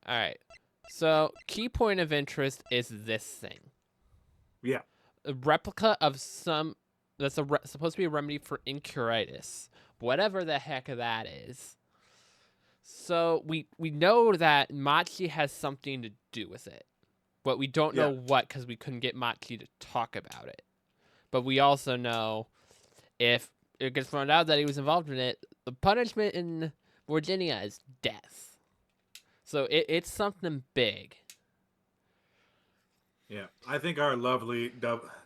All right. So, key point of interest is this thing. Yeah. A replica of some that's supposed to be a remedy for incuritis, whatever the heck that is. So we know that Machi has something to do with it, but we don't know what because we couldn't get Machi to talk about it. But we also know if it gets found out that he was involved in it, the punishment in Virginia is death. So it's something big. Yeah. I think our lovely,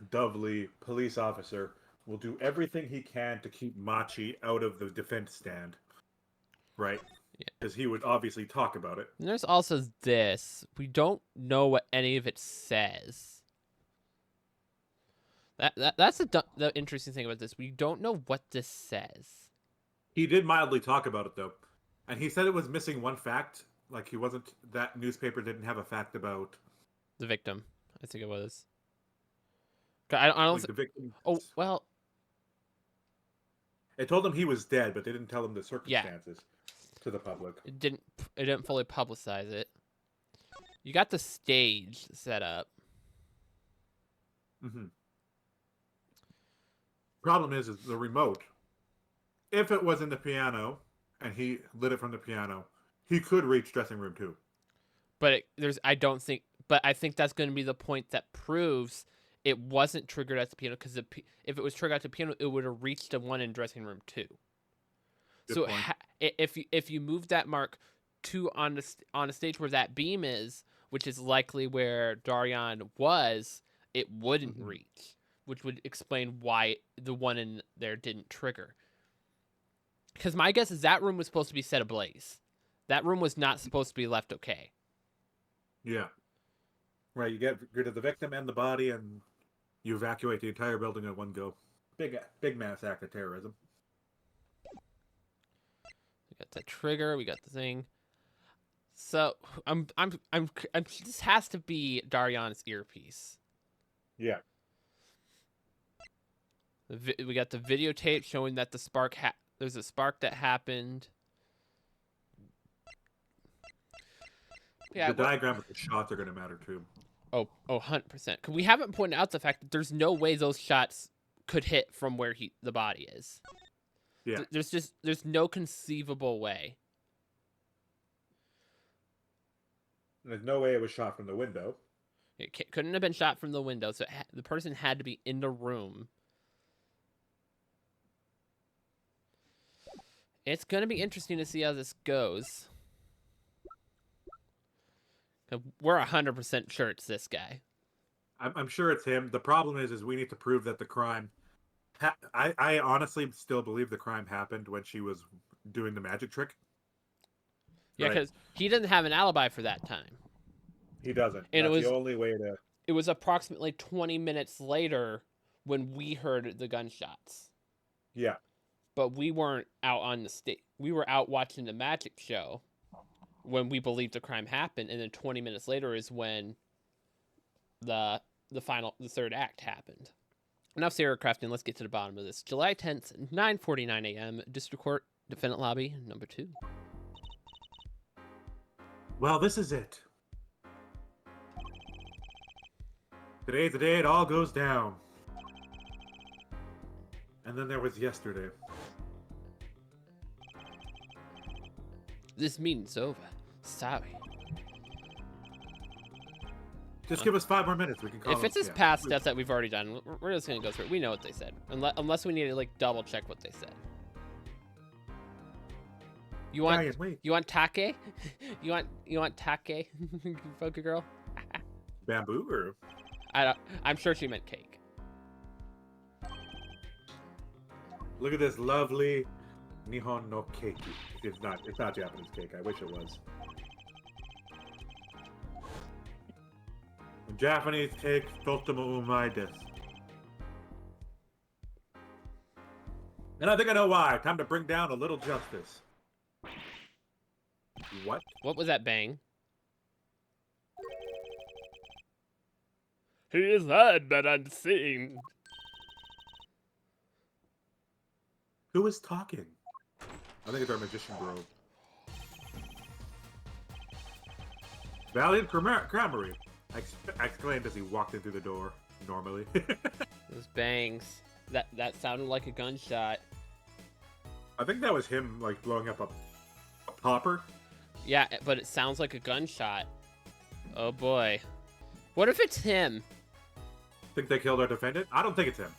dovely police officer will do everything he can to keep Machi out of the defense stand. Right? Yeah. Because he would obviously talk about it. And there's also this. We don't know what any of it says. That's the interesting thing about this. We don't know what this says. He did mildly talk about it, though. And he said it was missing one fact. Like, that newspaper didn't have a fact about The victim, I think it was. I don't like, the victim. Oh, well. It told him he was dead, but they didn't tell him the circumstances to the public. It didn't fully publicize it. You got the stage set up. Mm-hmm. Problem is the remote. If it was in the piano and he lit it from the piano, he could reach dressing room 2. But I think that's going to be the point that proves it wasn't triggered at the piano, because if it was triggered at the piano, it would have reached the one in dressing room 2. Good so point. If you move that mark 2 on a stage where that beam is, which is likely where Darian was, it wouldn't reach, which would explain why the one in there didn't trigger. Because my guess is that room was supposed to be set ablaze. That room was not supposed to be left okay. Yeah. Right, you get rid of the victim and the body, and you evacuate the entire building in one go. Big mass act of terrorism. We got the trigger. We got the thing. So I'm this has to be Darian's earpiece. Yeah. We got the videotape showing that there's a spark that happened. Yeah, the diagram of the shots are going to matter too. Oh, 100%. We haven't pointed out the fact that there's no way those shots could hit from where the body is. Yeah. There's no conceivable way. There's no way it was shot from the window. It couldn't have been shot from the window, so the person had to be in the room. It's going to be interesting to see how this goes. We're 100% sure it's this guy. I'm sure it's him. The problem is we need to prove that the crime... I honestly still believe the crime happened when she was doing the magic trick. Yeah, because he doesn't have an alibi for that time. He doesn't. And That's the only way to... It was approximately 20 minutes later when we heard the gunshots. Yeah. But we weren't out on the stage. We were out watching the magic show when we believed the crime happened, and then 20 minutes later is when the third act happened. Enough serial crafting. Let's get to the bottom of this. July 10th, 9:49 a.m. District Court, Defendant Lobby, number 2. Well, this is it. Today's the day it all goes down. And then there was yesterday. This meeting's over. Sorry. Just give us 5 more minutes. We can call If it's this past stuff that we've already done, we're just gonna go through it. We know what they said, unless we need to like double check what they said. You want take? You want take? Poker girl. Bamboo or? I'm sure she meant cake. Look at this lovely Nihon no keiki. It's not Japanese cake. I wish it was. Japanese cake, totemo umai desu. And I think I know why. Time to bring down a little justice. What? What was that bang? He is heard but unseen. Who is talking? I think it's our magician bro. Valiant Gramarye, exclaimed as he walked in through the door, normally. Those bangs. That sounded like a gunshot. I think that was him, like, blowing up a popper. Yeah, but it sounds like a gunshot. Oh boy. What if it's him? Think they killed our defendant? I don't think it's him.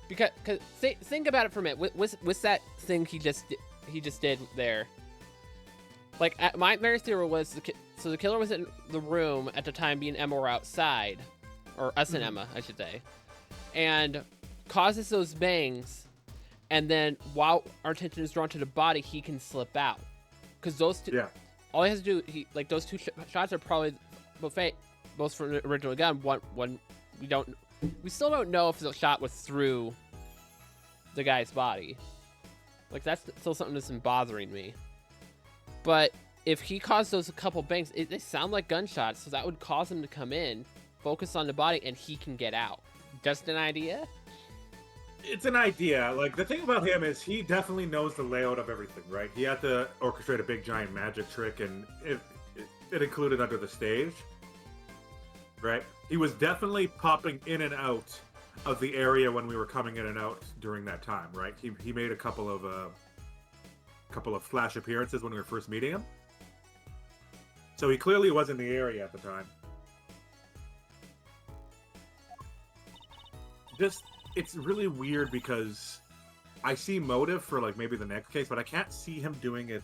Because think about it for a minute. What's that thing he just did there? Like, my theory was the killer was in the room at the time, being Emma were outside, or us and Emma, I should say, and causes those bangs, and then while our attention is drawn to the body, he can slip out. Because those two, all he has to do, those two shots are probably both from the original gun. One we still don't know if the shot was through the guy's body. Like, that's still something that's been bothering me. But if he caused those a couple bangs, they sound like gunshots, so that would cause him to come in, focus on the body, and he can get out. Just an idea? It's an idea. Like, the thing about him is he definitely knows the layout of everything, right? He had to orchestrate a big giant magic trick, and it included under the stage, right? He was definitely popping in and out of the area when we were coming in and out during that time, right? He made a couple of flash appearances when we were first meeting him. So he clearly was in the area at the time. It's really weird because I see motive for, like, maybe the next case, but I can't see him doing it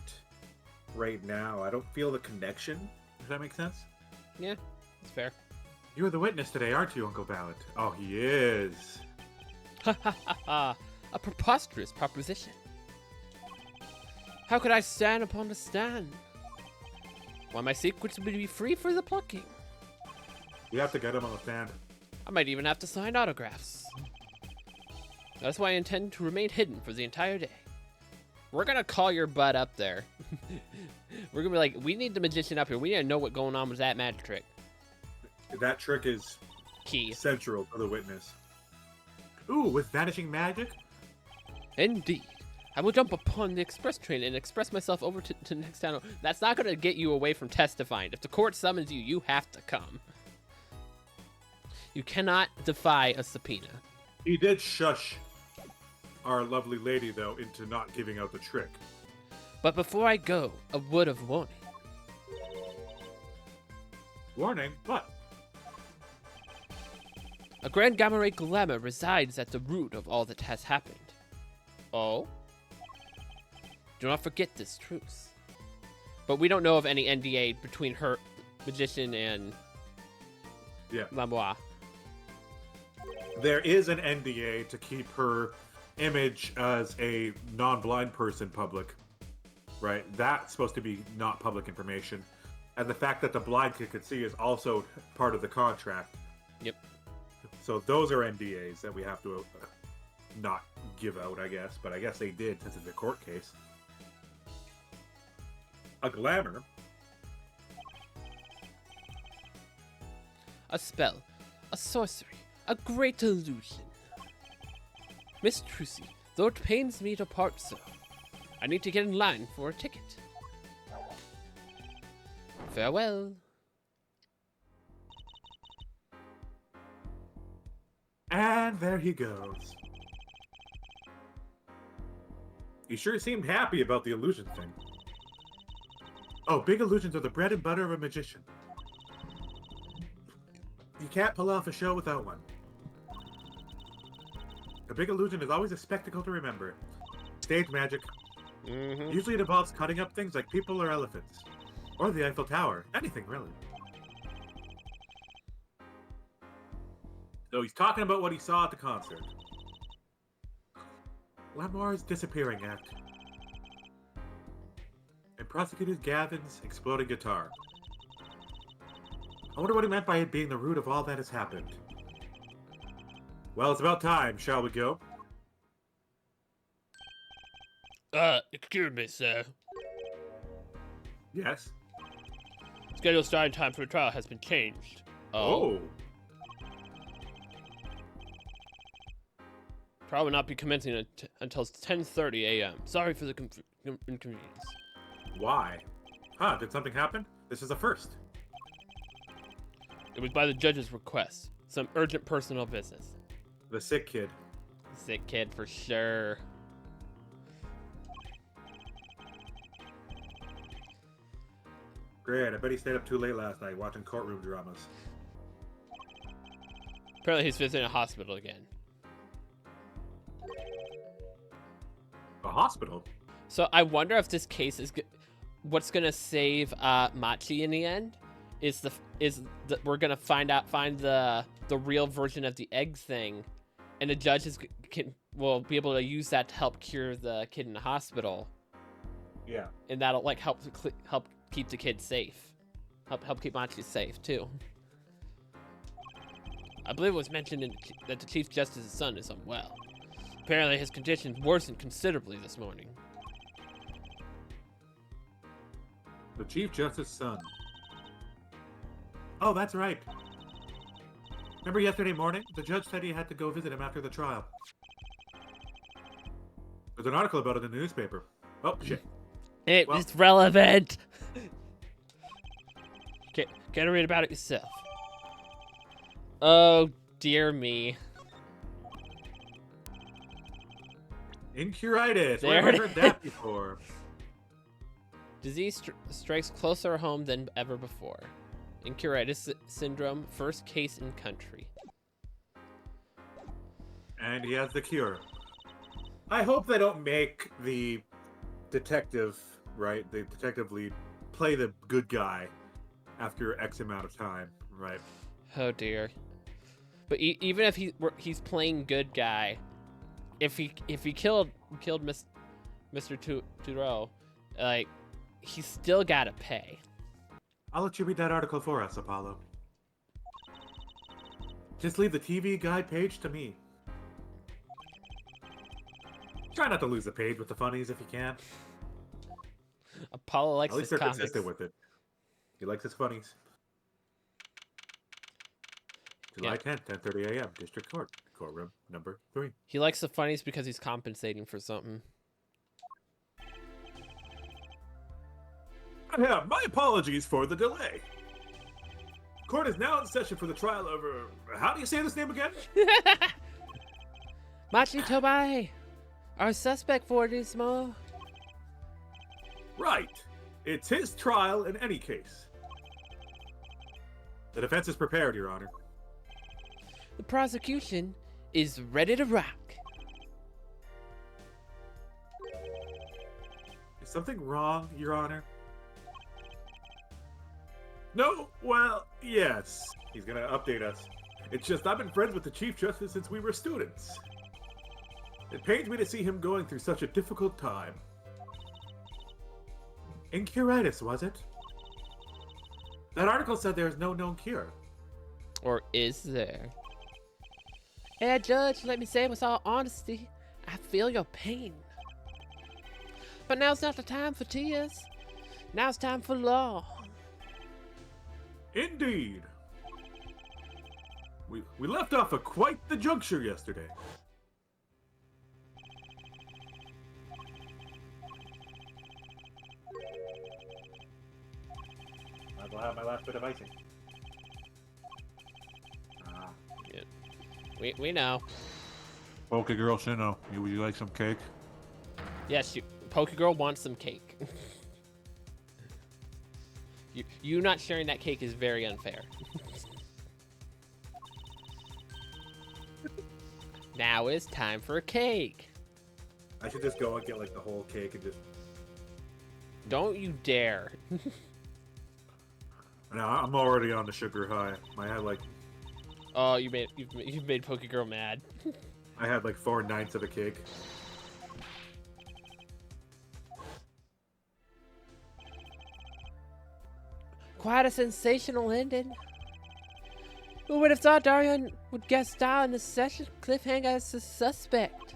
right now. I don't feel the connection. Does that make sense? Yeah, that's fair. You're the witness today, aren't you, Uncle Ballot? Oh, he is. Ha ha ha ha. A preposterous proposition. How could I stand upon the stand? Why, my secrets would be free for the plucking. You have to get him on the stand. I might even have to sign autographs. That's why I intend to remain hidden for the entire day. We're gonna call your butt up there. We're gonna be like, we need the magician up here. We need to know what's going on with that magic trick. That trick is key, central to the witness. Ooh, with vanishing magic? Indeed. I will jump upon the express train and express myself over to the next town. That's not going to get you away from testifying. If the court summons you, you have to come. You cannot defy a subpoena. He did shush our lovely lady, though, into not giving out the trick. But before I go, a word of warning. Warning? What? A Grand Gamma glamour resides at the root of all that has happened. Oh? Do not forget this truth. But we don't know of any NDA between her, magician, and Lambois. There is an NDA to keep her image as a non-blind person public, right? That's supposed to be not public information. And the fact that the blind kid could see is also part of the contract. Yep. So those are NDAs that we have to not give out, I guess. But I guess they did since it's a court case. A glamour. A spell. A sorcery. A great illusion. Miss Trucy, though it pains me to part so, I need to get in line for a ticket. Farewell. And there he goes. He sure seemed happy about the illusion thing. Oh, big illusions are the bread and butter of a magician. You can't pull off a show without one. A big illusion is always a spectacle to remember. Stage magic. Usually it involves cutting up things like people or elephants. Or the Eiffel Tower. Anything, really. So he's talking about what he saw at the concert. Lamoire's disappearing act. And Prosecutor Gavin's exploding guitar. I wonder what he meant by it being the root of all that has happened. Well, it's about time. Shall we go? Excuse me, sir. Yes. Scheduled starting time for the trial has been changed. Oh. Trial will not be commencing until 10:30 a.m. Sorry for the inconvenience. Why? Huh, did something happen? This is a first. It was by the judge's request. Some urgent personal business. The sick kid. Sick kid for sure. Great, I bet he stayed up too late last night watching courtroom dramas. Apparently he's visiting a hospital again. A hospital? So I wonder if this case is what's gonna save Machi in the end. We're gonna find the real version of the egg thing, and the judge will be able to use that to help cure the kid in the hospital. Yeah. And that'll like help keep the kid safe. Help keep Machi safe too. I believe it was mentioned that the Chief Justice's son is unwell. Apparently his condition worsened considerably this morning. The Chief Justice's son. Oh, that's right. Remember yesterday morning? The judge said he had to go visit him after the trial. There's an article about it in the newspaper. Oh, shit. It's relevant. Get to read about it yourself. Oh, dear me. Incuritis. There Where have I it heard that before? Disease strikes closer home than ever before. Incuritis syndrome, first case in country. And he has the cure. I hope they don't make the detective, right? The detective lead play the good guy after X amount of time, right? Oh dear. But even if he's playing good guy, if he killed Mr. Turo, like he's still gotta pay. I'll let you read that article for us, Apollo. Just leave the TV guide page to me. Try not to lose the page with the funnies if you can. Apollo likes At least his they're comics. consistent with it. He likes his funnies. July 10th, 10:30 a.m. District Court, courtroom number 3. He likes the funnies because he's compensating for something. Yeah, my apologies for the delay. Court is now in session for the trial over... How do you say this name again? Machi Tobai, our suspect for this more. Right. It's his trial in any case. The defense is prepared, Your Honor. The prosecution is ready to rock. Is something wrong, Your Honor? No? Well, yes. He's gonna update us. It's just I've been friends with the Chief Justice since we were students. It pains me to see him going through such a difficult time. Incuritis, was it? That article said there is no known cure. Or is there? Hey, Judge, let me say with all honesty, I feel your pain. But now's not the time for tears. Now's time for law. Indeed. We left off at quite the juncture yesterday. I will have my last bit of icing. Yeah. We know. Okay, girl, Shino, would you like some cake? Yes, Pokegirl wants some cake. You not sharing that cake is very unfair. Now it's time for cake. I should just go and get like the whole cake and just... Don't you dare. No, I'm already on the sugar high. I had like... Oh, you've made Pokegirl mad. I had like 4/9 of the cake. Quite a sensational ending. Who would have thought Darian would guest star in the session cliffhanger as a suspect?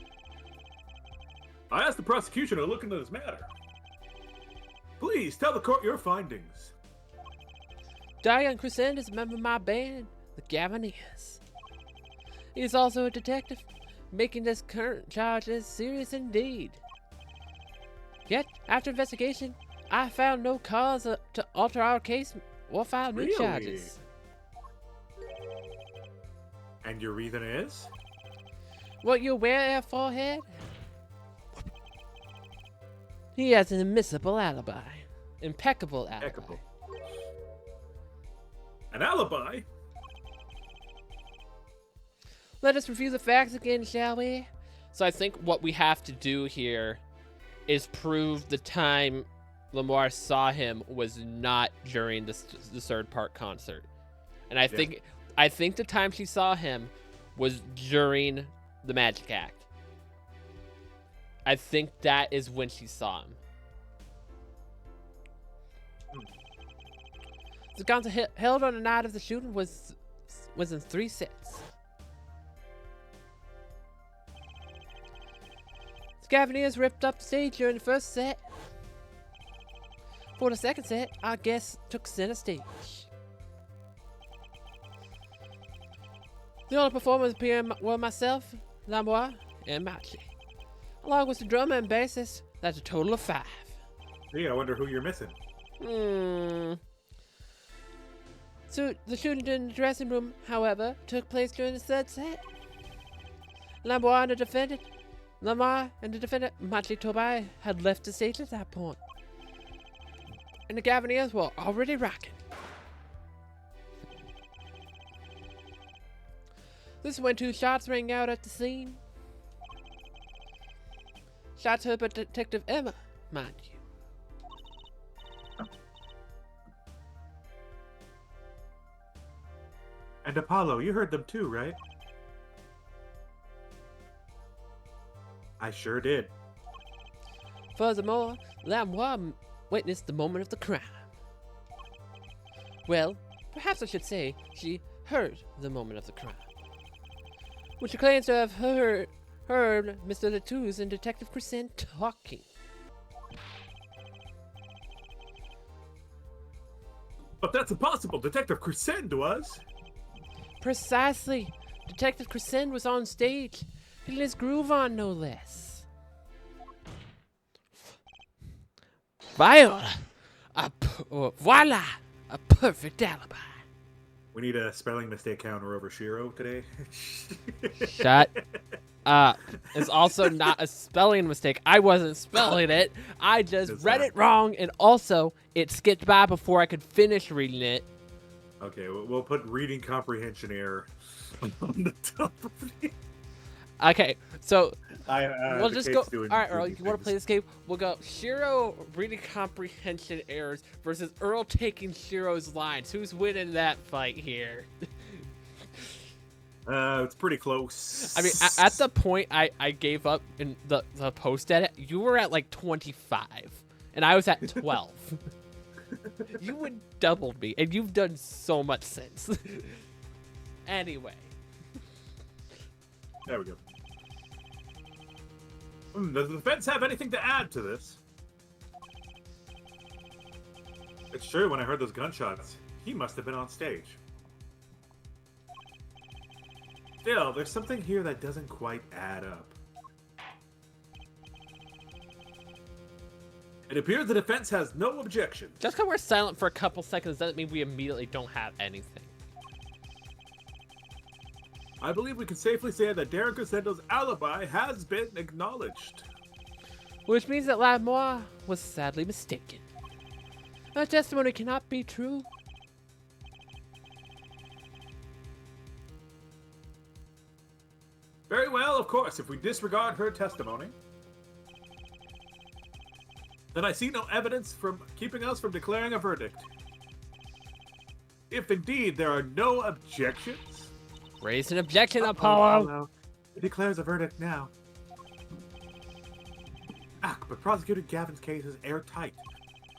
I asked the prosecution to look into this matter. Please tell the court your findings. Darian Crescent is a member of my band, the Gaviniers. He is also a detective, making this current charge as serious indeed. Yet, after investigation, I found no cause to alter our case or file new Really? charges. And your reason is? What you wear at forehead? He has an impeccable alibi. Impeccable alibi. Impeccable. An alibi? Let us review the facts again, shall we? So I think what we have to do here is prove the time Lamar saw him was not during the third part concert. And I think the time she saw him was during the magic act. I think that is when she saw him. The concert held on the night of the shooting was in 3 sets. The Cavaliers ripped up the stage during the first set. For the second set, our guests took center stage. The only performers appearing were myself, Lamoire, and Machi. Along with the drummer and bassist, that's a total of 5. Gee, I wonder who you're missing. So the shooting in the dressing room, however, took place during the third set. Lamar and the defendant, Machi Tobai, had left the stage at that point. And the Cavaliers were already rocking. This is when 2 shots rang out at the scene. Shots heard by Detective Emma, mind you. And Apollo, you heard them too, right? I sure did. Furthermore, Lamoire witnessed the moment of the crime. Well, perhaps I should say she heard the moment of the crime, which she claims to have heard Mr. Latouche and Detective Crescent talking. But that's impossible. Detective Crescent was. Precisely. Detective Crescent was on stage, getting his groove on, no less. Viola! Voila! A perfect alibi. We need a spelling mistake counter over Shiro today. Shut up. It's also not a spelling mistake. I wasn't spelling it. I just read it wrong, and also it skipped by before I could finish reading it. Okay, we'll put reading comprehension error on the top of it. Okay, so we'll the just Kate's go. doing All right, Earl, doing you want to play this game? We'll go Shiro reading comprehension errors versus Earl taking Shiro's lines. Who's winning that fight here? It's pretty close. I mean, at the point I gave up in the post edit, you were at like 25, and I was at 12. You would doubled me, and you've done so much since. Anyway. There we go. Does the defense have anything to add to this? It's true, when I heard those gunshots, he must have been on stage. Still, there's something here that doesn't quite add up. It appears the defense has no objection. Just because we're silent for a couple seconds doesn't mean we immediately don't have anything. I believe we can safely say that Darren Crescendo's alibi has been acknowledged. Which means that Lamoire was sadly mistaken. Her testimony cannot be true. Very well, of course, if we disregard her testimony, then I see no evidence from keeping us from declaring a verdict. If indeed there are no objections... Raise an objection, Apollo! It declares a verdict now. But Prosecutor Gavin's case is airtight.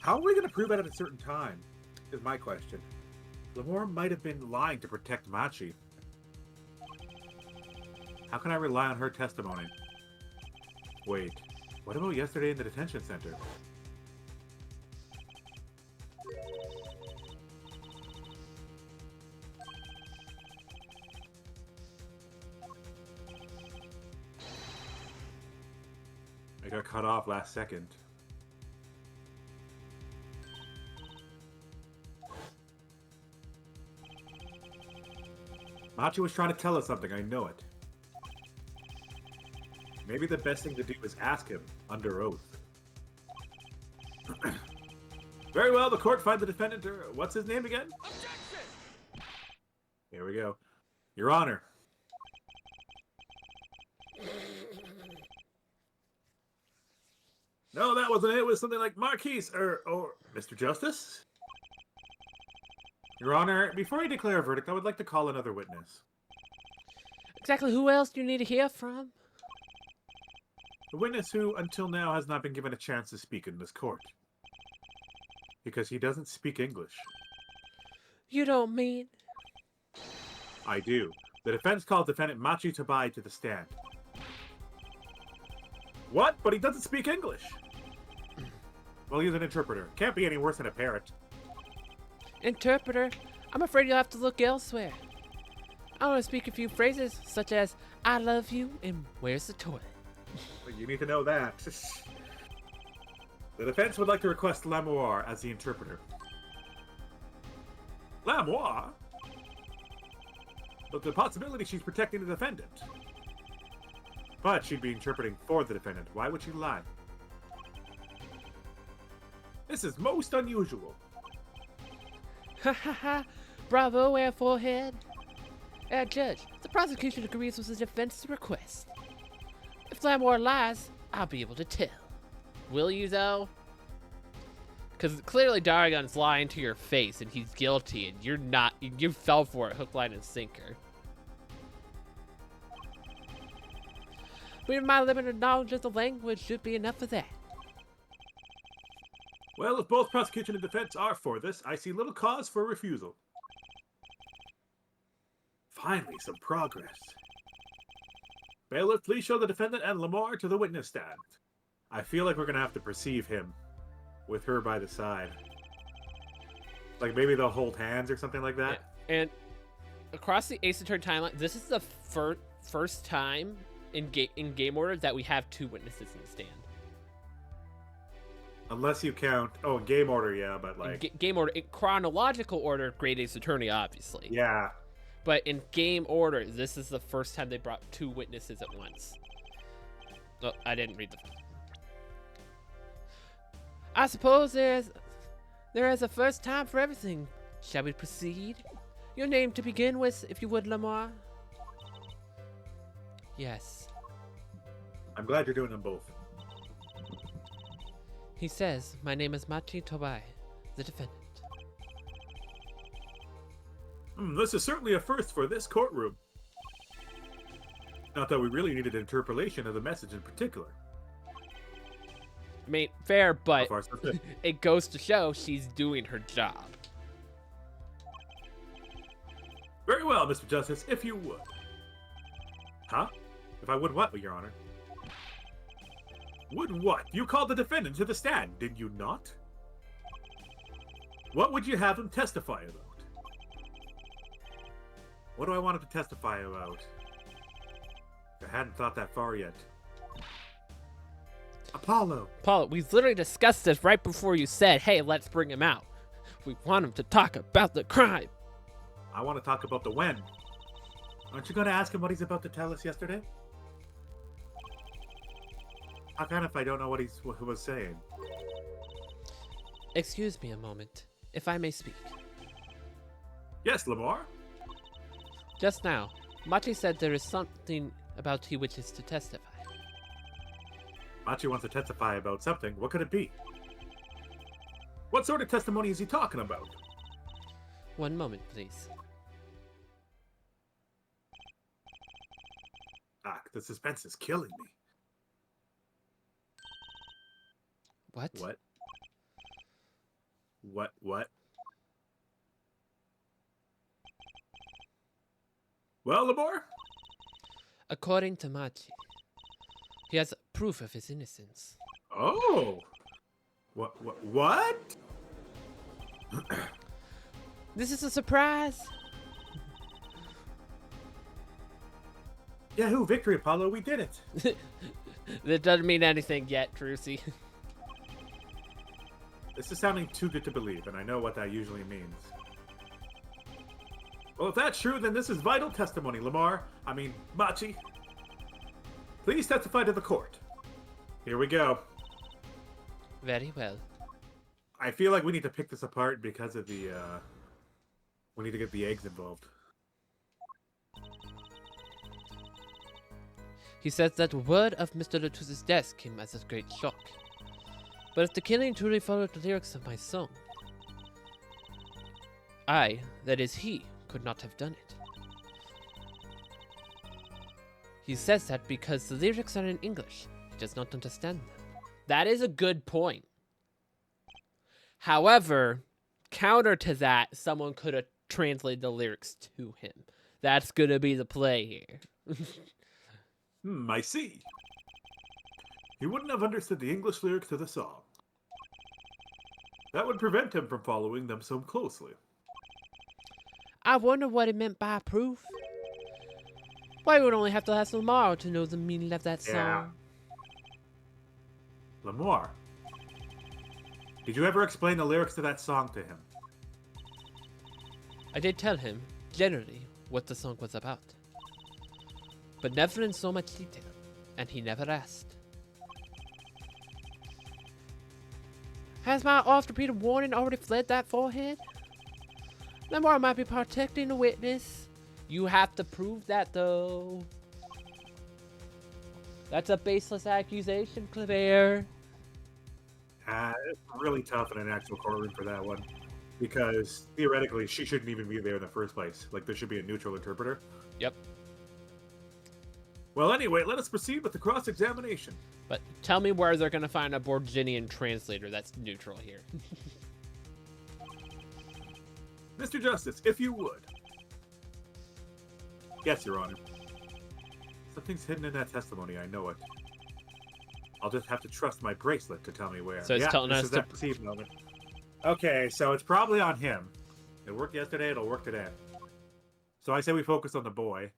How are we going to prove that at a certain time? Is my question. Lamore might have been lying to protect Machi. How can I rely on her testimony? Wait, what about yesterday in the detention center? I got cut off last second. Machi was trying to tell us something, I know it. Maybe the best thing to do is ask him under oath. Very well, the court finds the defendant, what's his name again? Objection! Here we go. Your Honor. No, that wasn't it. It was something like Marquise, or Mr. Justice? Your Honor, before I declare a verdict, I would like to call another witness. Exactly who else do you need to hear from? A witness who, until now, has not been given a chance to speak in this court. Because he doesn't speak English. You don't mean? I do. The defense called defendant Machi Tobai to the stand. What? But he doesn't speak English. Well, he's an interpreter. Can't be any worse than a parrot. Interpreter? I'm afraid you'll have to look elsewhere. I want to speak a few phrases, such as, I love you, and where's the toilet? But you need to know that. The defense would like to request Lamoire as the interpreter. Lamoire? But the possibility she's protecting the defendant. But she'd be interpreting for the defendant. Why would she lie? This is most unusual. Ha ha ha! Bravo, air forehead! Judge, the prosecution agrees with the defense's request. If Lamoire lies, I'll be able to tell. Will you, though? Because clearly Daragon's lying to your face, and he's guilty, and you're not. You fell for it, hook, line, and sinker. But my limited knowledge of the language should be enough for that. Well, if both prosecution and defense are for this, I see little cause for refusal. Finally, some progress. Bailiff, please show the defendant and Lamar to the witness stand. I feel like we're going to have to perceive him with her by the side. Like maybe they'll hold hands or something like that. And across the Ace Attorney timeline, this is the first time in game order that we have two witnesses in the stand. Unless you count... Oh, in game order, yeah, but like... Game order. In chronological order, Great Ace Attorney, obviously. Yeah. But in game order, this is the first time they brought two witnesses at once. Oh, I didn't read the... I suppose there is a first time for everything. Shall we proceed? Your name to begin with, if you would, Lamar. Yes. I'm glad you're doing them both. He says, my name is Machi Tobai, the defendant. This is certainly a first for this courtroom. Not that we really needed an interpolation of the message in particular. I mean, fair, but So far, so good. it goes to show she's doing her job. Very well, Mr. Justice, if you would. Huh? If I would what, Your Honor? Would what? You called the defendant to the stand, did you not? What would you have him testify about? What do I want him to testify about? I hadn't thought that far yet. Apollo! Paula, we literally discussed this right before you said, hey, let's bring him out. We want him to talk about the crime. I want to talk about the when. Aren't you going to ask him what he's about to tell us yesterday? How can if I don't know what he was saying? Excuse me a moment, if I may speak. Yes, Lamar? Just now, Machi said there is something about he wishes to testify. Machi wants to testify about something. What could it be? What sort of testimony is he talking about? One moment, please. Ah, the suspense is killing me. What? What? Well, Lamar? According to Machi, he has proof of his innocence. Oh! What? This is a surprise! Yahoo! Victory, Apollo! We did it! That doesn't mean anything yet, Trucy. This is sounding too good to believe, and I know what that usually means. Well, if that's true, then this is vital testimony, Machi. Please testify to the court. Here we go. Very well. I feel like we need to pick this apart because of the, we need to get the eggs involved. He says that word of Mr. Latus's death came as a great shock. But if the killing truly followed the lyrics of my song, I, that is he, could not have done it. He says that because the lyrics are in English, he does not understand them. That is a good point. However, counter to that, someone could have translated the lyrics to him. That's gonna be the play here. I see. He wouldn't have understood the English lyrics to the song. That would prevent him from following them so closely. I wonder what it meant by proof. Why would only have to ask Lamar to know the meaning of that song? Lamar, did you ever explain the lyrics to that song to him? I did tell him, generally, what the song was about. But never in so much detail, and he never asked. Has my oft-repeated warning already fled that forehead? Lamar might be protecting the witness. You have to prove that, though. That's a baseless accusation, Claire. It's really tough in an actual courtroom for that one. Because, theoretically, she shouldn't even be there in the first place. Like, there should be a neutral interpreter. Yep. Well, anyway, let us proceed with the cross-examination. But tell me where they're going to find a Borginian translator that's neutral here. Mr. Justice, if you would. Yes, Your Honor. Something's hidden in that testimony, I know it. I'll just have to trust my bracelet to tell me where. So it's telling us to... that perceived moment. Okay, so it's probably on him. It worked yesterday, it'll work today. So I say we focus on the boy.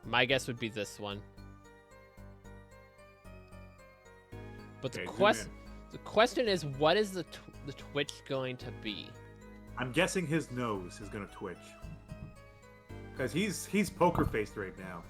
My guess would be this one. But Okay, the question is, what is the twitch going to be? I'm guessing his nose is gonna twitch. Because he's poker faced right now.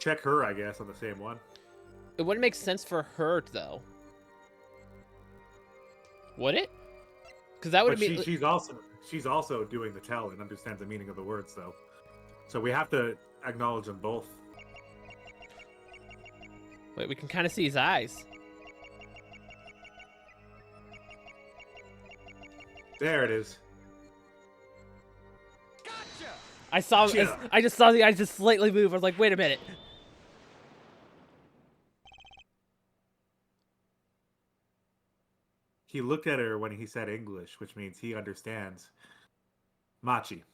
Check her, I guess, on the same one. It wouldn't make sense for her, though. Would it? Because that would be. She's also doing the tell and understands the meaning of the words, though. So we have to acknowledge them both. Wait, we can kind of see his eyes. There it is. Gotcha! I saw. I just saw the eyes just slightly move. I was like, wait a minute. He looked at her when he said English, which means he understands. Machi,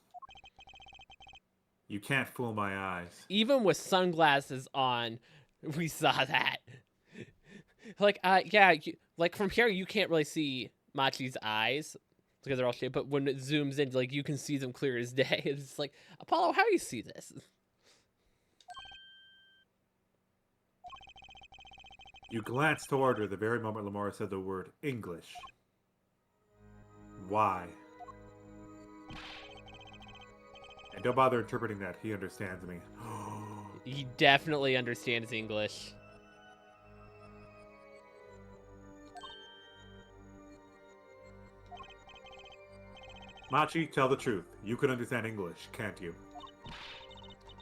you can't fool my eyes. Even with sunglasses on, we saw that. Like, yeah, like from here you can't really see Machi's eyes because they're all shaped. But when it zooms in, like you can see them clear as day. It's like, Apollo, how do you see this? You glanced toward her the very moment Lamar said the word English. Why? And don't bother interpreting that. He understands me. He definitely understands English. Machi, tell the truth. You can understand English, can't you?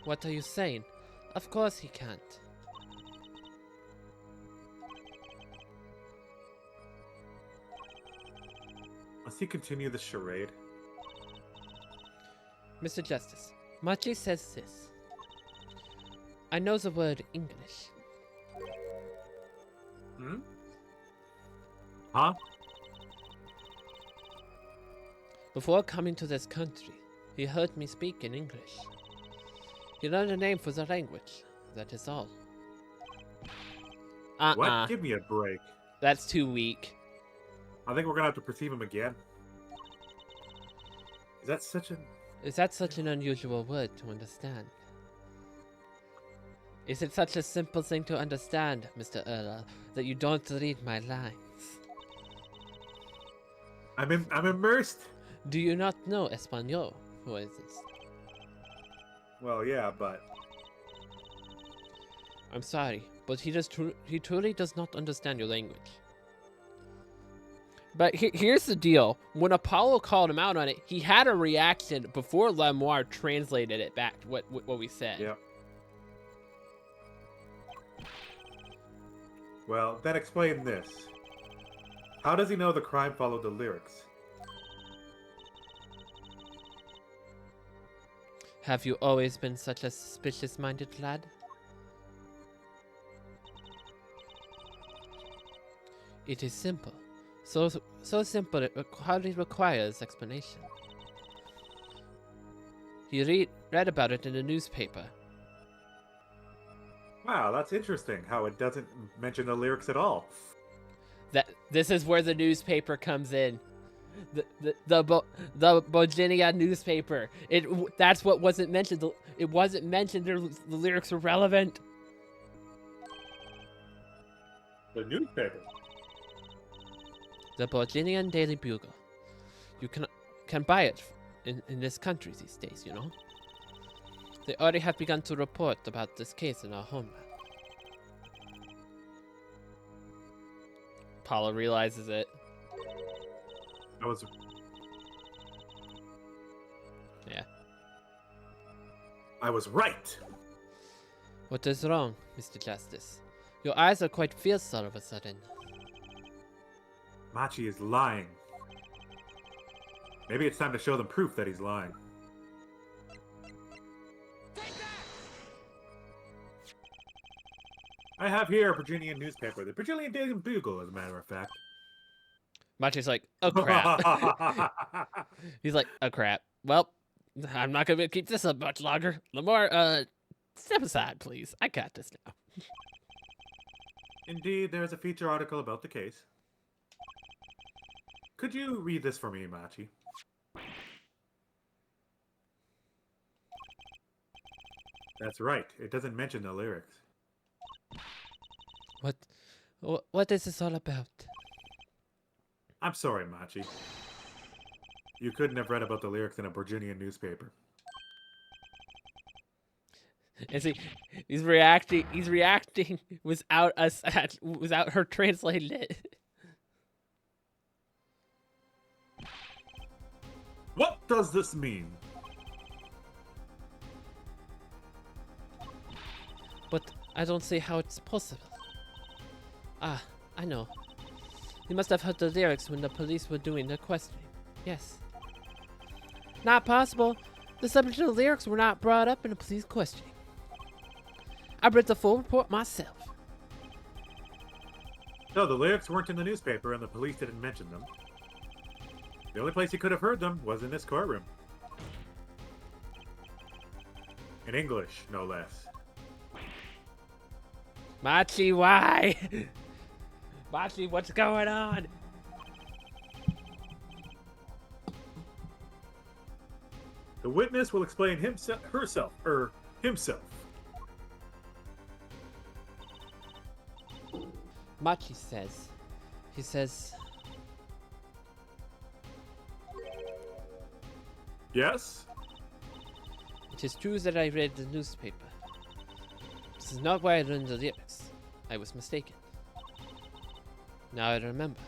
What are you saying? Of course he can't. Must he continue the charade? Mr. Justice, Machi says this. I know the word English. Hmm? Huh? Before coming to this country, he heard me speak in English. He learned a name for the language. That is all. What? Give me a break. That's too weak. I think we're gonna have to perceive him again. Is that such an unusual word to understand? Is it such a simple thing to understand, Mr. Erla, that you don't read my lines? I'm immersed. Do you not know Espanol, for instance? Well, yeah, but I'm sorry, but he truly does not understand your language. But here's the deal. When Apollo called him out on it, he had a reaction before Lemoire translated it back to what we said. Yep. Well, then explain this. How does he know the crime followed the lyrics? Have you always been such a suspicious-minded lad? It is simple. So simple it hardly requires explanation. He read about it in the newspaper. Wow, that's interesting how it doesn't mention the lyrics at all. This is where the newspaper comes in. The Virginia newspaper. That's what wasn't mentioned. It wasn't mentioned. The lyrics were relevant. The newspaper. The Virginian Daily Bugle. You can buy it in this country these days, you know. They already have begun to report about this case in our homeland. Paula realizes it. Yeah. I was right. What is wrong, Mr. Justice? Your eyes are quite fierce all of a sudden. Machi is lying. Maybe it's time to show them proof that he's lying. I have here a Virginian newspaper, the Virginian Daily Bugle, as a matter of fact. Machi's like, oh crap. He's like, oh crap. Well, I'm not gonna keep this up much longer. Lamar, step aside, please. I got this now. Indeed, there is a feature article about the case. Could you read this for me, Machi? That's right. It doesn't mention the lyrics. What is this all about? I'm sorry, Machi. You couldn't have read about the lyrics in a Virginian newspaper. And see, he's reacting without her translating it. What does this mean? But I don't see how it's possible. Ah, I know. He must have heard the lyrics when the police were doing their questioning. Yes. Not possible. The subject of the lyrics were not brought up in the police questioning. I read the full report myself. No, the lyrics weren't in the newspaper and the police didn't mention them. The only place he could have heard them was in this courtroom. In English, no less. Machi, why? Machi, what's going on? The witness will explain himself. Machi says, he says, yes? it is true that I read the newspaper. This is not where I learned the lyrics. I was mistaken. Now I remember.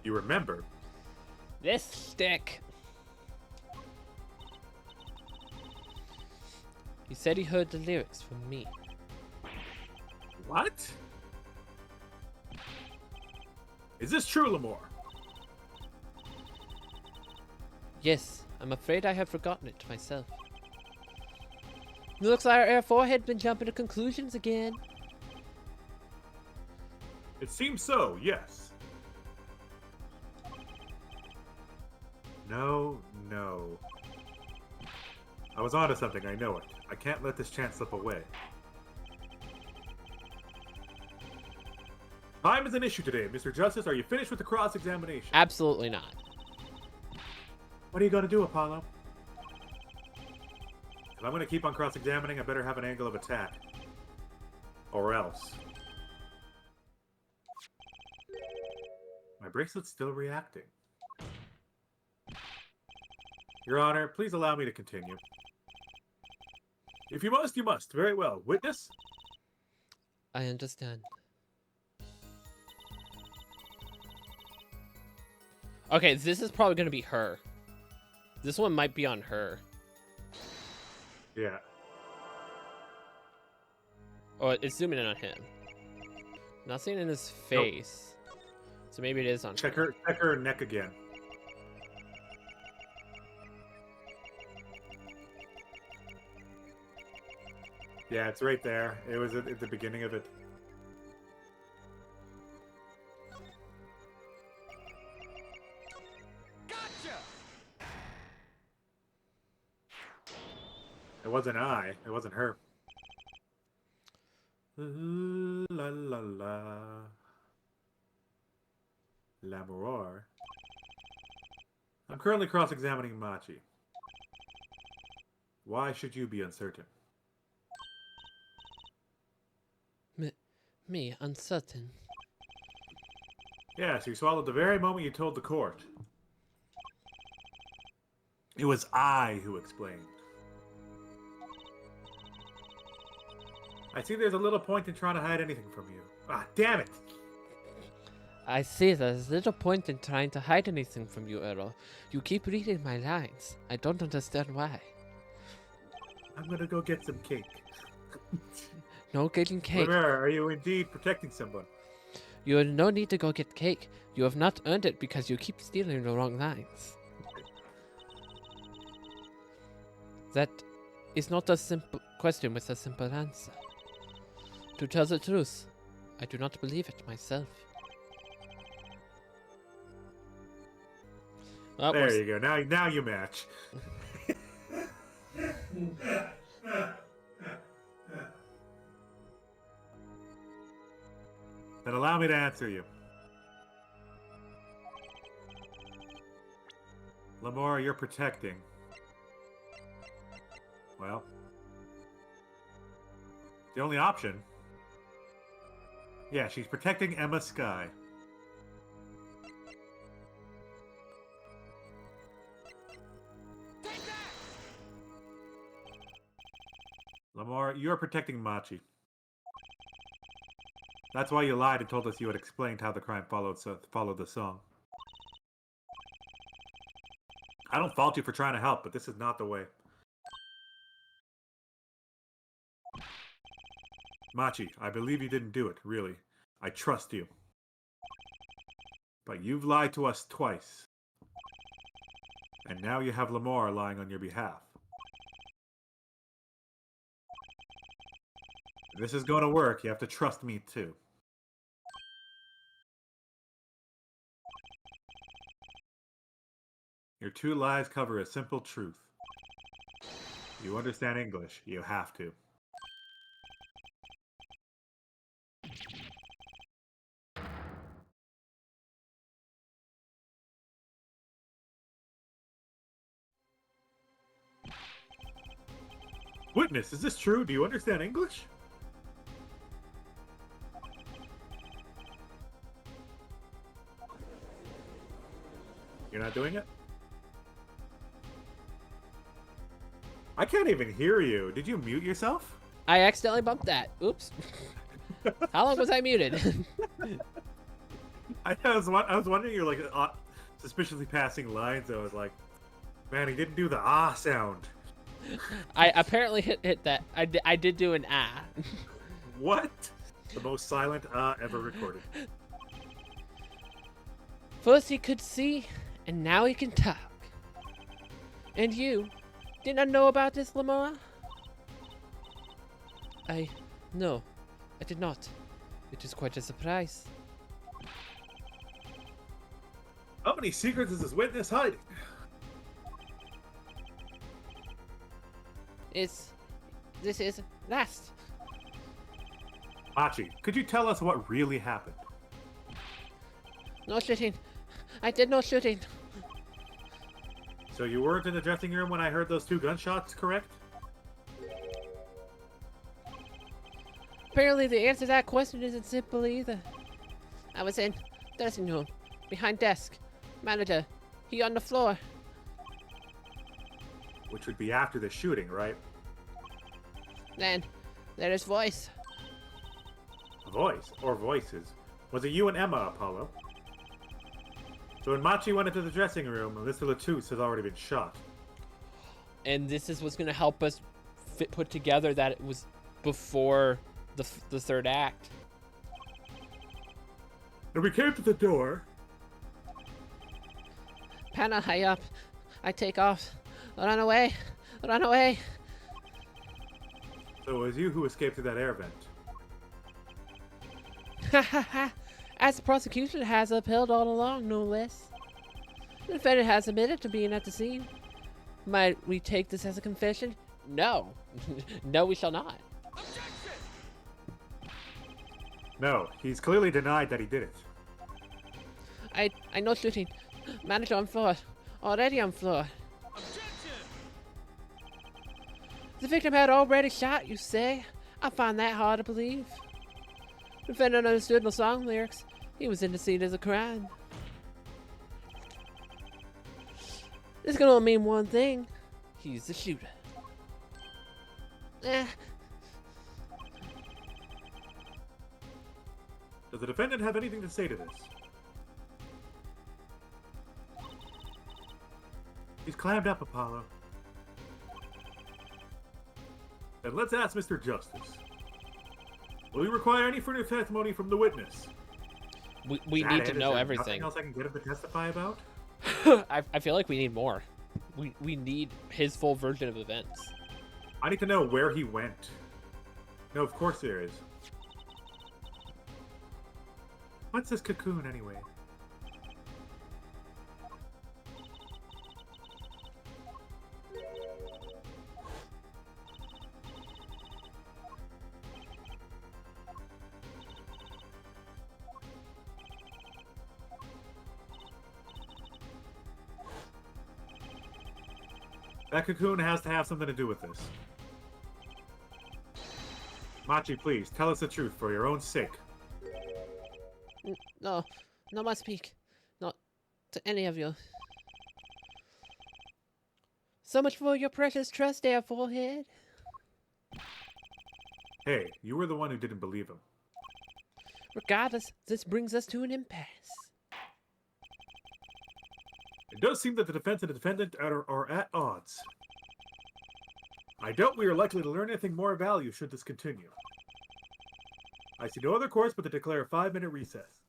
You remember? This stick. He said he heard the lyrics from me. What? Is this true, Lamore? Yes, I'm afraid I have forgotten it myself. Looks like our Air 4 had been jumping to conclusions again. It seems so, yes. I was onto something, I know it. I can't let this chance slip away. Time is an issue today, Mr. Justice. Are you finished with the cross-examination? Absolutely not. What are you going to do, Apollo? If I'm going to keep on cross-examining, I better have an angle of attack. Or else. My bracelet's still reacting. Your Honor, please allow me to continue. If you must, you must. Very well. Witness? I understand. Okay, this is probably going to be her. This one might be on her. Yeah. Oh, it's zooming in on him. Nothing in his face. Nope. So maybe it is on her. Check her neck again. Yeah, it's right there. It was at the beginning of it. Gotcha! It wasn't I. It wasn't her. La la la. Lamour. I'm currently cross-examining Machi. Why should you be uncertain? Me, uncertain. Yes, you swallowed the very moment you told the court. It was I who explained. I see there's a little point in trying to hide anything from you. Ah, damn it! I see there's little point in trying to hide anything from you, Earl. You keep reading my lines. I don't understand why. I'm gonna go get some cake. No getting cake. Lemaire, are you indeed protecting someone? You have no need to go get cake. You have not earned it because you keep stealing the wrong lines. That is not a simple question with a simple answer. To tell the truth, I do not believe it myself. Well, there you go. Now you match. Then allow me to answer you. Lamour, you're protecting. Well, the only option. Yeah, she's protecting Emma Skye. Lamour, you're protecting Machi. That's why you lied and told us you had explained how the crime followed the song. I don't fault you for trying to help, but this is not the way. Machi, I believe you didn't do it, really. I trust you. But you've lied to us twice. And now you have Lamour lying on your behalf. If this is going to work, you have to trust me too. Your two lies cover a simple truth. You understand English, you have to. Witness, is this true? Do you understand English? You're not doing it? I can't even hear you. Did you mute yourself? I accidentally bumped that. Oops. How long was I muted? I was wondering, you're like suspiciously passing lines. I was like, man, he didn't do the ah sound. I apparently hit that. I did do an ah. What? The most silent ah ever recorded. First he could see, and now he can talk. And you did not know about this, Lamour? No, I did not. It is quite a surprise. How many secrets is this witness hiding? This is last. Machi, could you tell us what really happened? No shooting. I did no shooting. So you weren't in the dressing room when I heard those 2 gunshots, correct? Apparently the answer to that question isn't simple either. I was in dressing room, behind desk. Manager, he on the floor. Which would be after the shooting, right? Then, there is voice. A voice, or voices. Was it you and Emma, Apollo? So when Machi went into the dressing room, Mr. Latouche has already been shot. And this is what's going to help us put together that it was before the 3rd act. And we came to the door. Panna, high up. I take off. Run away. Run away. So it was you who escaped through that air vent. Ha ha ha. As the prosecution has upheld all along, no less. The defendant has admitted to being at the scene. Might we take this as a confession? No. No, we shall not. No, he's clearly denied that he did it. I no shooting. Manager on floor. Already on floor. The victim had already shot, you say? I find that hard to believe. The defendant understood no song lyrics. He was in the scene as a crime. This can only mean one thing. He's the shooter. Does the defendant have anything to say to this? He's clammed up, Apollo. Then let's ask Mr. Justice. Will you require any further testimony from the witness? We need to know everything. Nothing else I can get him to testify about? I feel like we need more. We need his full version of events. I need to know where he went. No, of course there is. What's this cocoon, anyway? That cocoon has to have something to do with this. Machi, please, tell us the truth for your own sake. No, no must speak. Not to any of you. So much for your precious trust there, forehead. Hey, you were the one who didn't believe him. Regardless, this brings us to an impasse. It does seem that the defense and the defendant are at odds. I doubt we are likely to learn anything more of value should this continue. I see no other course but to declare a 5-minute recess.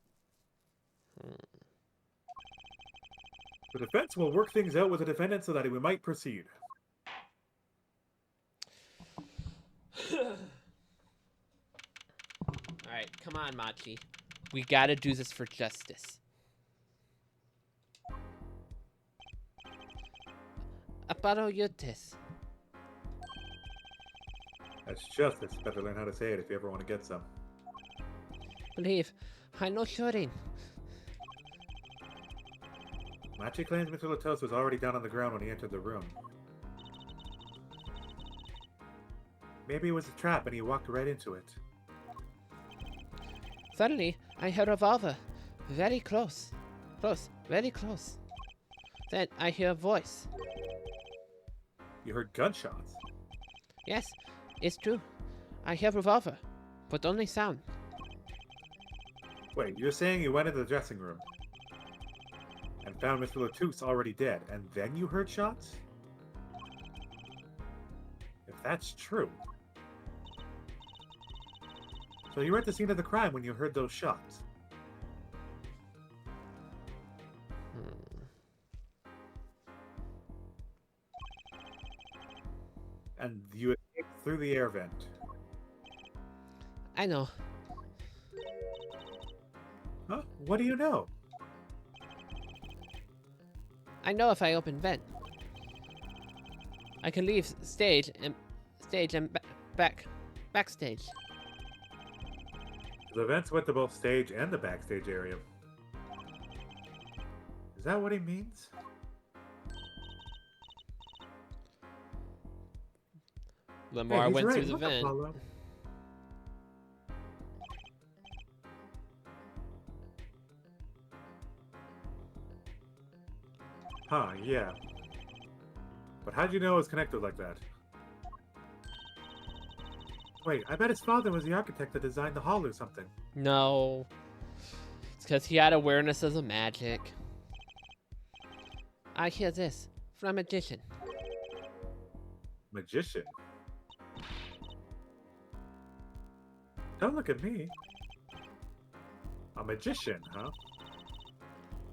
The defense will work things out with the defendant so that we might proceed. Alright, come on, Machi. We gotta do this for justice. Aparoyotes. That's justice. Better learn how to say it if you ever want to get some. Believe, I know shooting. Machi claims Mr. Latos was already down on the ground when he entered the room. Maybe it was a trap and he walked right into it. Suddenly, I heard a revolver. Very close. Close. Very close. Then I hear a voice. You heard gunshots? Yes, it's true. I hear revolver, but only sound. Wait, you're saying you went into the dressing room and found Mr. Latouche already dead, and then you heard shots? If that's true... So you were at the scene of the crime when you heard those shots? And you escaped through the air vent. I know. Huh? What do you know? I know if I open vent, I can leave stage and stage and backstage. The events went to both stage and the backstage area. Is that what he means? Lamar He's went right. through the Look, vent. Apollo. Huh, yeah. But how'd you know it was connected like that? Wait, I bet his father was the architect that designed the hall or something. No. It's because he had awareness of the magic. I hear this from a magician. Magician? Don't look at me. A magician, huh?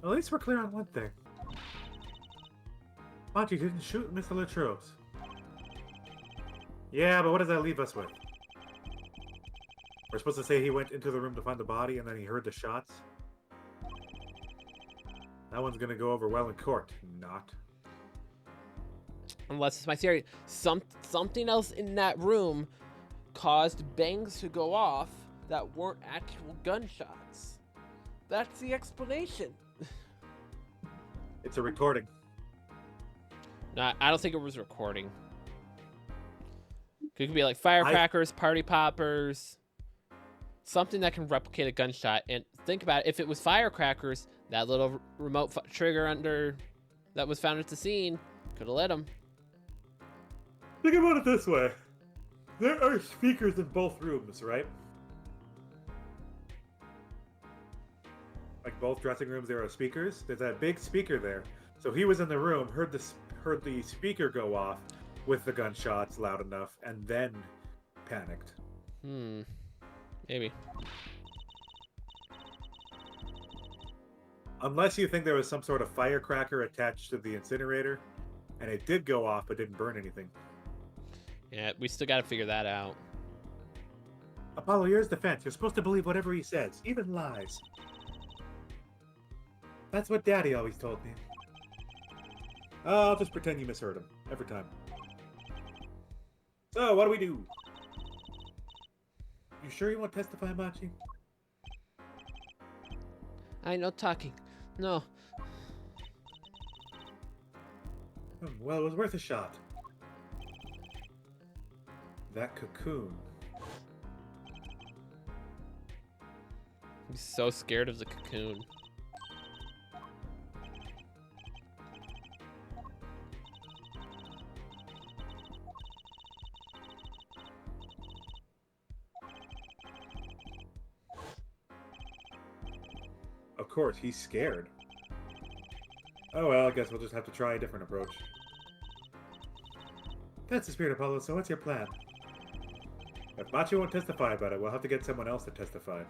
At least we're clear on one thing. Monty didn't shoot Mr. Latros. Yeah, but what does that leave us with? We're supposed to say he went into the room to find the body and then he heard the shots? That one's gonna go over well in court. Not. Unless it's my theory. Something else in that room caused bangs to go off that weren't actual gunshots. That's the explanation. It's a recording. No, I don't think it was recording. It could be like firecrackers, party poppers, something that can replicate a gunshot. And think about it, if it was firecrackers, that little remote trigger under that was found at the scene could have lit him. Think about it this way. There are speakers in both rooms, right? Like both dressing rooms, there are speakers. There's that big speaker there. So he was in the room, heard the speaker go off with the gunshots loud enough, and then panicked. Maybe. Unless you think there was some sort of firecracker attached to the incinerator, and it did go off but didn't burn anything. Yeah, we still got to figure that out. Apollo, here's the fence. You're supposed to believe whatever he says, even lies. That's what Daddy always told me. I'll just pretend you misheard him. Every time. So, what do we do? You sure you won't testify, Machi? I ain't no talking. No. Well, it was worth a shot. That cocoon. I'm so scared of the cocoon. Of course, he's scared. Oh well, I guess we'll just have to try a different approach. That's the spirit, Apollo, so what's your plan? If Machi won't testify about it, we'll have to get someone else to testify.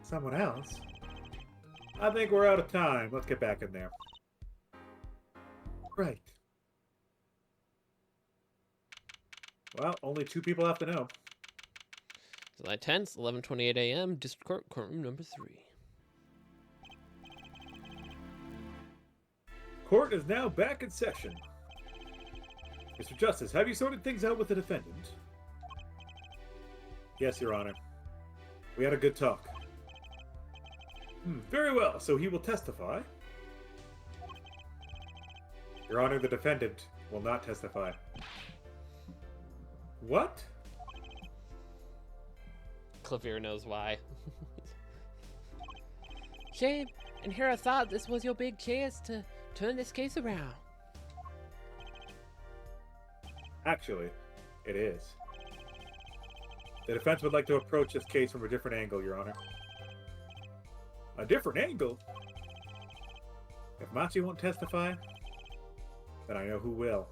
Someone else? I think we're out of time. Let's get back in there. Right. Well, only 2 people have to know. July 10th, 11:28 a.m. District Court, courtroom number 3. Court is now back in session. Mr. Justice, have you sorted things out with the defendant? Yes, Your Honor. We had a good talk. Very well, so he will testify. Your Honor, the defendant will not testify. What? Clavier knows why. Shame, and here I thought this was your big chance to turn this case around. Actually, it is. The defense would like to approach this case from a different angle, Your Honor. A different angle? If Machi won't testify, then I know who will.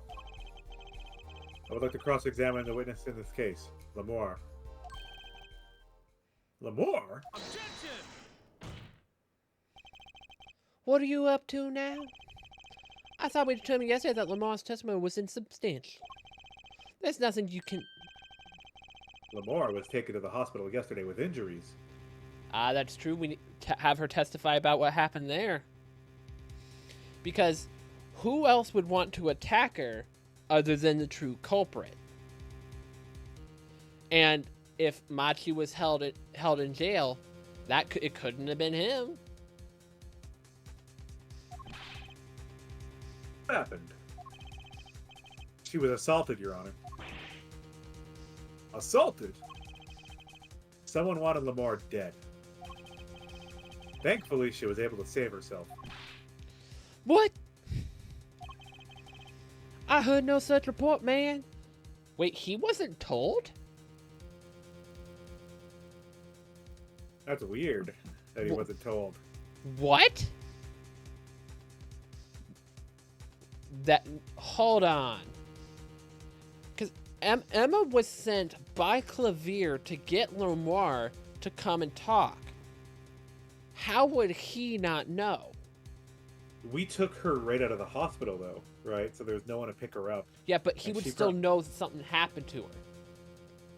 I would like to cross-examine the witness in this case, Lamore. Lamore? What are you up to now? I thought we determined yesterday that Lamar's testimony was insubstantial. There's nothing you can... Lamore was taken to the hospital yesterday with injuries. Ah, that's true. We need to have her testify about what happened there. Because who else would want to attack her other than the true culprit? And if Machi was held in jail, it couldn't have been him. What happened? She was assaulted, Your Honor. Assaulted? Someone wanted Lamar dead. Thankfully, she was able to save herself. What? I heard no such report, man. Wait, he wasn't told? That's weird that he wasn't told. What? Hold on. Because Emma was sent by Clavier to get Lamar to come and talk. How would he not know? We took her right out of the hospital, though, right? So there's no one to pick her up. Yeah, but he would still know that something happened to her.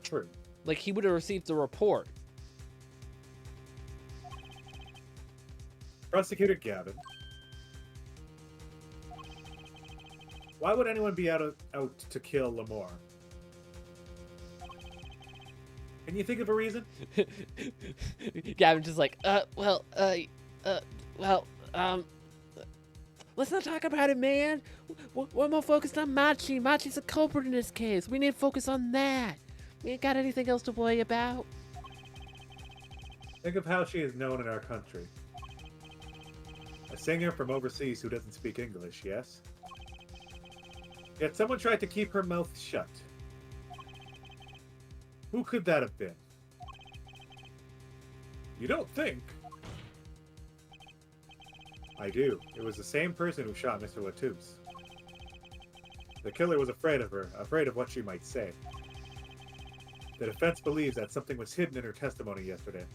True. Like, he would have received the report. Prosecutor Gavin. Why would anyone be out to kill Lamar? Can you think of a reason? Gavin's just like, let's not talk about it, man. We're more focused on Machi. Machi's a culprit in this case. We need to focus on that. We ain't got anything else to worry about. Think of how she is known in our country. A singer from overseas who doesn't speak English, yes? Yet someone tried to keep her mouth shut. Who could that have been? You don't think? I do. It was the same person who shot Mr. Latouche. The killer was afraid of her, afraid of what she might say. The defense believes that something was hidden in her testimony yesterday.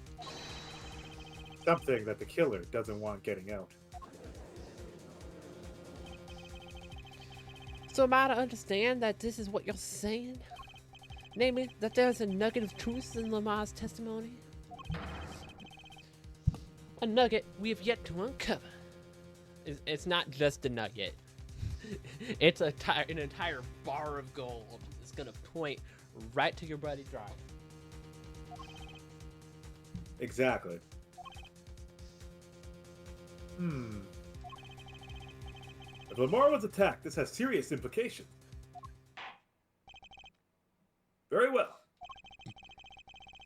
Something that the killer doesn't want getting out. So am I to understand that this is what you're saying? Namely, that there's a nugget of truth in Lamar's testimony? A nugget we have yet to uncover. It's not just a nugget. It's an entire bar of gold. It's gonna point right to your buddy drive. Exactly. If Lamar was attacked, this has serious implications. Very well.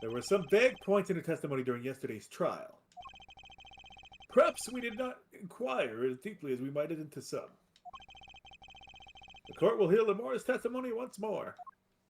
There were some vague points in her testimony during yesterday's trial. Perhaps we did not inquire as deeply as we might have into some. The court will hear Lamar's testimony once more.